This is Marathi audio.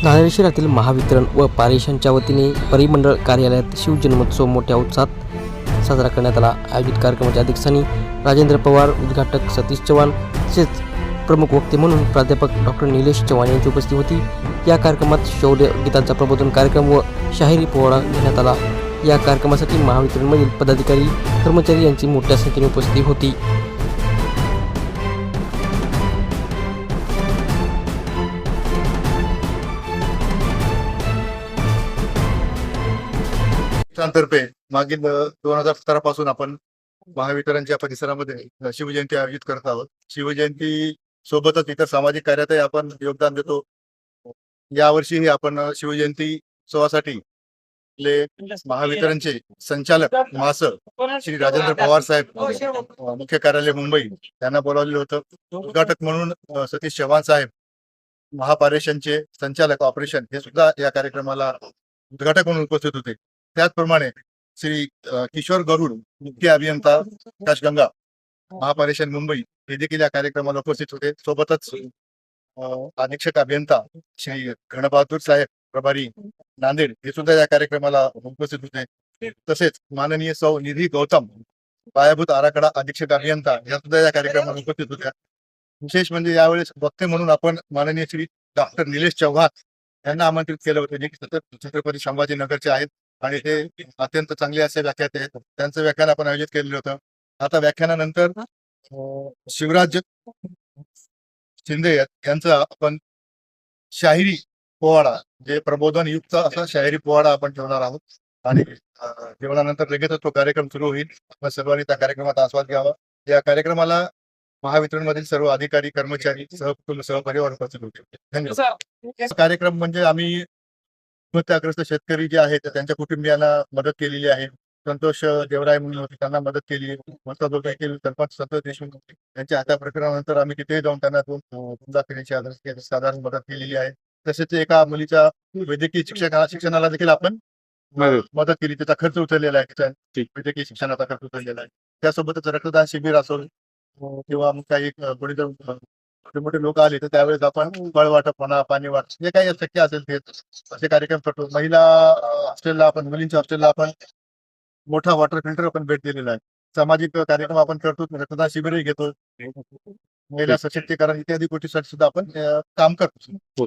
नांदेड शहरातील महावितरण व पारेषणच्या वतीने परिमंडळ कार्यालयात शिवजन्मोत्सव मोठ्या उत्साहात साजरा करण्यात आला। आयोजित कार्यक्रमाच्या अध्यक्षस्थानी राजेंद्र पवार, उद्घाटक सतीश चव्हाण तसेच प्रमुख वक्ते म्हणून प्राध्यापक डॉक्टर निलेश चव्हाण यांची उपस्थिती होती। या कार्यक्रमात शौर्य गीतांचा प्रबोधन कार्यक्रम व शाहिरी पोवाडा घेण्यात आला। या कार्यक्रमासाठी महावितरणमधील पदाधिकारी, कर्मचारी यांची मोठ्या संख्येने उपस्थिती होती। तर्फे मागील 2017 पासून आपण महावितरणच्या परिसरामध्ये शिवजयंती आयोजित करत आहोत। शिवजयंती सोबतच इतर सामाजिक कार्यातही आपण योगदान देतो। यावर्षीही आपण शिवजयंती उत्सवासाठी महावितरणचे संचालक महासर श्री राजेंद्र पवार साहेब, मुख्य कार्यालय मुंबई यांना बोलावलेलं होतं। उद्घाटक म्हणून सतीश चव्हाण साहेब, महापारेषणचे संचालक ऑपरेशन, हे सुद्धा या कार्यक्रमाला उद्घाटक म्हणून उपस्थित होते। त्याचप्रमाणे श्री किशोर गरुड, मुख्य अभियंता आकाशगंगा, महापारेषण मुंबई, हे देखील या कार्यक्रमाला उपस्थित होते। सोबतच अधीक्षक अभियंता श्री गणबहादूर साहेब, प्रभारी नांदेड, हे सुद्धा या कार्यक्रमाला उपस्थित होते। तसेच माननीय सौ निधी गौतम, पायाभूत आराखडा अधीक्षक अभियंता, या सुद्धा या कार्यक्रमाला उपस्थित होत्या। विशेष म्हणजे यावेळेस वक्ते म्हणून आपण माननीय श्री डॉक्टर निलेश चव्हाण यांना आमंत्रित केलं होतं, जे की छत्रपती संभाजीनगरचे आहेत आणि ते अत्यंत चांगले असे व्याख्याते आहेत। त्यांचं व्याख्यान आपण आयोजित केलेलं होतं। आता व्याख्यानानंतर शिवराज शिंदे यांचं आपण शाहिरी पोवाडा, जे प्रबोधन युक्त असा शाहिरी पोवाडा आपण ठेवणार आहोत आणि जेवणानंतर लगेचच तो कार्यक्रम सुरू होईल। आपण सर्वांनी त्या कार्यक्रमात आस्वाद घ्यावा। या कार्यक्रमाला महावितरण मधील सर्व अधिकारी, कर्मचारी, सहकुटुंब, सहपरिवार उपस्थित होते। धन्यवाद। कार्यक्रम म्हणजे आम्ही आत्महत्याग्रस्त शेतकरी जे आहेत त्यांच्या कुटुंबियांना मदत केलेली आहे। संतोष देवराय म्हणून होते, त्यांना मदत केली। सरपंच संतोष देशमुख यांच्या हाता प्रकरणानंतर आम्ही तिथे जाऊन त्यांना 2 लाख देण्याची साधारण मदत केलेली आहे। तसेच एका मुलीच्या वैद्यकीय शिक्षणाला देखील आपण मदत केली, त्याचा खर्च उचललेला आहे, वैद्यकीय शिक्षणाचा खर्च उचललेला आहे। त्यासोबतच रक्तदान शिबिर असो किंवा काही कोणी जर मोठे लोक आले तर त्यावेळेस आपण फळ वाटप म्हणा, पाणी वाटप, जे काही शक्य असेल ते असे कार्यक्रम करतो। महिला हॉस्टेलला आपण, मुलींच्या हॉस्टेलला आपण मोठा वॉटर फिल्टर आपण भेट दिलेला आहे। सामाजिक कार्यक्रम आपण करतो, रक्तदान शिबिरही घेतो, महिला सशक्तीकरण इत्यादी गोष्टीसाठी सुद्धा आपण काम करतो।